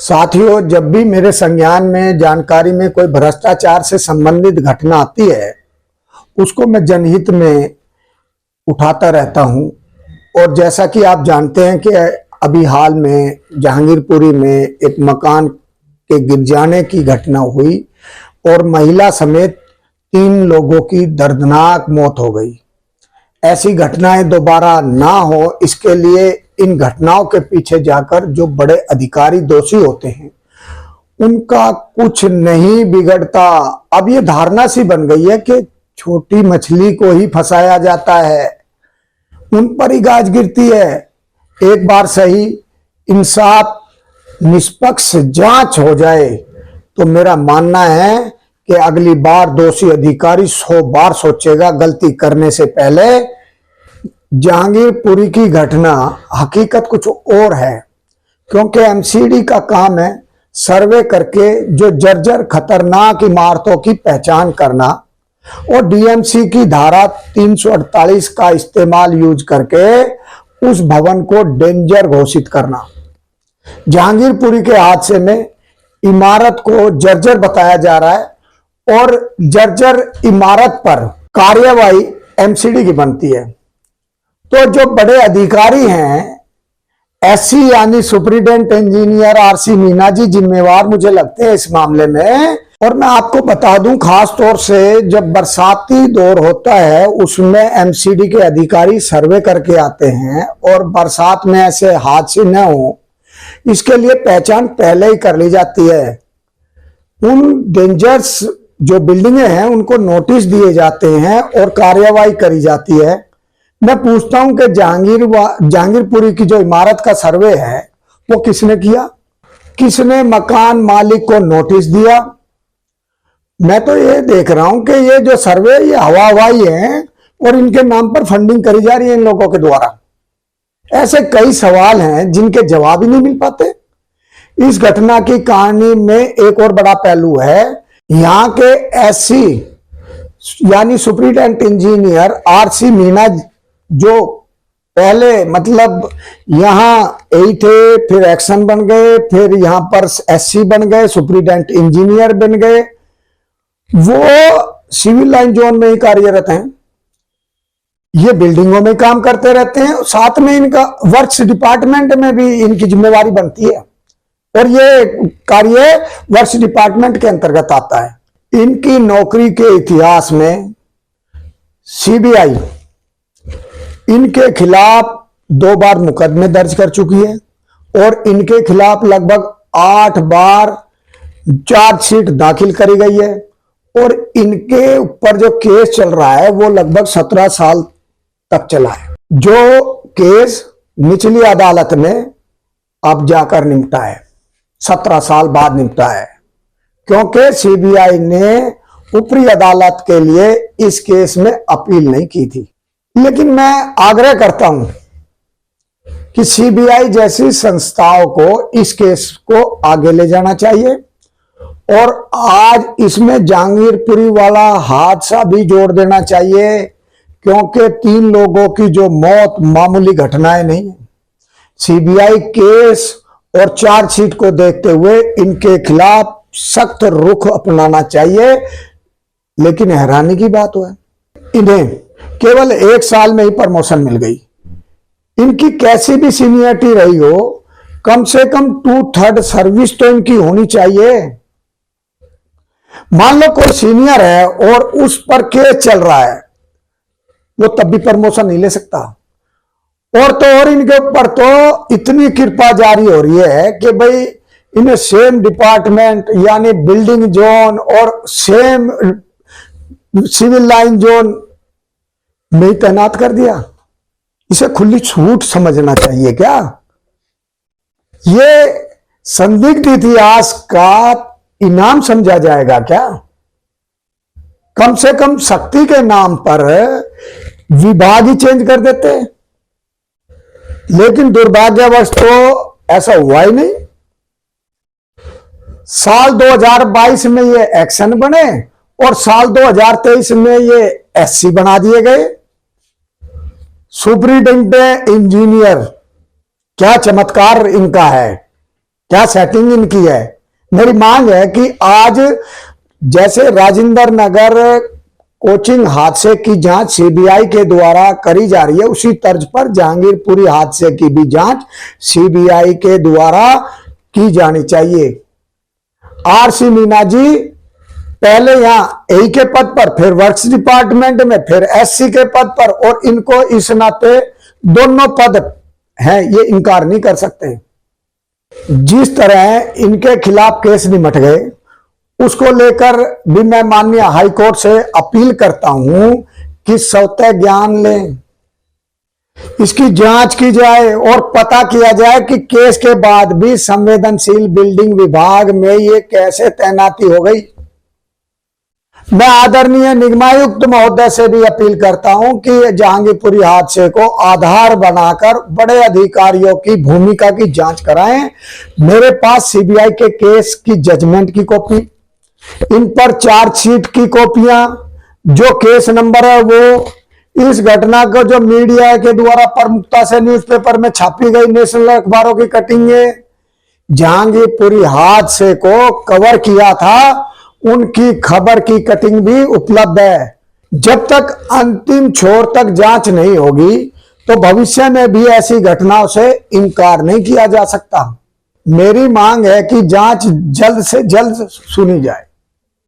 साथियों, जब भी मेरे संज्ञान में जानकारी में कोई भ्रष्टाचार से संबंधित घटना आती है, उसको मैं जनहित में उठाता रहता हूं। और जैसा कि आप जानते हैं कि अभी हाल में जहांगीरपुरी में एक मकान के गिर जाने की घटना हुई और महिला समेत 3 लोगों की दर्दनाक मौत हो गई। ऐसी घटनाएं दोबारा ना हो, इसके लिए इन घटनाओं के पीछे जाकर जो बड़े अधिकारी दोषी होते हैं उनका कुछ नहीं बिगड़ता। अब ये धारणा सी बन गई है कि छोटी मछली को ही फंसाया जाता है, उन पर ही गाज गिरती है। एक बार सही इंसाफ निष्पक्ष जांच हो जाए तो मेरा मानना है कि अगली बार दोषी अधिकारी 100 बार सोचेगा गलती करने से पहले। जहांगीरपुरी की घटना हकीकत कुछ और है, क्योंकि एमसीडी का काम है सर्वे करके जो जर्जर खतरनाक इमारतों की पहचान करना और डीएमसी की धारा 348 का इस्तेमाल यूज करके उस भवन को डेंजर घोषित करना। जहांगीरपुरी के हादसे में इमारत को जर्जर बताया जा रहा है और जर्जर इमारत पर कार्यवाही एमसीडी की बनती है। तो जो बड़े अधिकारी हैं, एससी यानी superintendent engineer RC Meena ji जिम्मेवार मुझे लगते हैं इस मामले में। और मैं आपको बता दूं, खास तौर से जब बरसाती दौर होता है उसमें एमसीडी के अधिकारी सर्वे करके आते हैं और बरसात में ऐसे हादसे न हो इसके लिए पहचान पहले ही कर ली जाती है। उन डेंजर्स जो बिल्डिंगें हैं उनको नोटिस दिए जाते हैं और कार्यवाही करी जाती है। मैं पूछता हूं कि जहांगीरपुरी की जो इमारत का सर्वे है वो किसने किया? किसने मकान मालिक को नोटिस दिया? मैं तो ये देख रहा हूं कि ये जो सर्वे ये हवाई है और इनके नाम पर फंडिंग करी जा रही है इन लोगों के द्वारा। ऐसे कई सवाल हैं जिनके जवाब ही नहीं मिल पाते। इस घटना की कहानी में एक और बड़ा पहलू है। यहां के एससी यानी सुपरिटेंडेंट इंजीनियर आरसी मीना जो पहले मतलब यहां यही थे, फिर एक्शन बन गए, फिर यहां पर एससी बन गए, सुपरिटेंडेंट इंजीनियर बन गए। वो सिविल लाइन जोन में ही कार्यरत हैं, ये बिल्डिंगों में काम करते रहते हैं, साथ में इनका वर्क्स डिपार्टमेंट में भी इनकी जिम्मेवारी बनती है और ये कार्य वर्क्स डिपार्टमेंट के अंतर्गत आता है। इनकी नौकरी के इतिहास में सीबीआई इनके खिलाफ 2 बार मुकदमे दर्ज कर चुकी है और इनके खिलाफ लगभग 8 बार चार्जशीट दाखिल करी गई है और इनके ऊपर जो केस चल रहा है वो लगभग 17 साल तक चला है। जो केस निचली अदालत में अब जाकर निपटा है, 17 साल बाद निपटा है, क्योंकि सीबीआई ने ऊपरी अदालत के लिए इस केस में अपील नहीं की थी। लेकिन मैं आग्रह करता हूं कि सीबीआई जैसी संस्थाओं को इस केस को आगे ले जाना चाहिए और आज इसमें जहांगीरपुरी वाला हादसा भी जोड़ देना चाहिए, क्योंकि 3 लोगों की जो मौत मामूली घटनाएं नहीं है। सीबीआई केस और चार्जशीट को देखते हुए इनके खिलाफ सख्त रुख अपनाना चाहिए। लेकिन हैरानी की बात है, इन्हें केवल 1 साल में ही प्रमोशन मिल गई। इनकी कैसी भी सीनियरिटी रही हो, कम से कम 2/3 सर्विस तो इनकी होनी चाहिए। मान लो कोई सीनियर है और उस पर केस चल रहा है, वो तब भी प्रमोशन नहीं ले सकता। और तो और इनके ऊपर तो इतनी कृपा जारी हो रही है कि भाई इन्हें सेम डिपार्टमेंट यानी बिल्डिंग जोन और सेम सिविल लाइन जोन में ही तैनात कर दिया। इसे खुली छूट समझना चाहिए क्या? ये संदिग्ध इतिहास का इनाम समझा जाएगा क्या? कम से कम शक्ति के नाम पर विभाग ही चेंज कर देते। लेकिन दुर्भाग्यवश तो ऐसा हुआ ही नहीं। साल 2022 में ये एक्शन बने और साल 2023 में ये एससी बना दिए गए। सुपरिटेंडेंट इंजीनियर, क्या चमत्कार इनका है, क्या सेटिंग इनकी है? मेरी मांग है कि आज जैसे राजेंद्र नगर कोचिंग हादसे की जांच सीबीआई के द्वारा करी जा रही है, उसी तर्ज पर जहांगीरपुरी हादसे की भी जांच सीबीआई के द्वारा की जानी चाहिए। आरसी मीना जी पहले यहां एई के पद पर, फिर वर्क्स डिपार्टमेंट में, फिर एससी के पद पर, और इनको इस नाते दोनों पद हैं, ये इनकार नहीं कर सकते। जिस तरह इनके खिलाफ केस निमट गए, उसको लेकर भी मैं माननीय हाई कोर्ट से अपील करता हूं कि स्वतः ज्ञान लें, इसकी जांच की जाए और पता किया जाए कि केस के बाद भी संवेदनशील बिल्डिंग विभाग में ये कैसे तैनाती हो गई। मैं आदरणीय निगमायुक्त महोदय से भी अपील करता हूं कि जहांगीरपुरी हादसे को आधार बनाकर बड़े अधिकारियों की भूमिका की जांच कराएं। मेरे पास सीबीआई के केस की जजमेंट की कॉपी, इन पर चार्जशीट की कॉपियां, जो केस नंबर है वो, इस घटना को जो मीडिया के द्वारा प्रमुखता से न्यूज़पेपर में छापी गई नेशनल अखबारों की कटिंगे, जहांगीरपुरी हादसे को कवर किया था, उनकी खबर की कटिंग भी उपलब्ध है। जब तक अंतिम छोर तक जांच नहीं होगी तो भविष्य में भी ऐसी घटनाओं से इनकार नहीं किया जा सकता। मेरी मांग है कि जांच जल्द से जल्द सुनी जाए।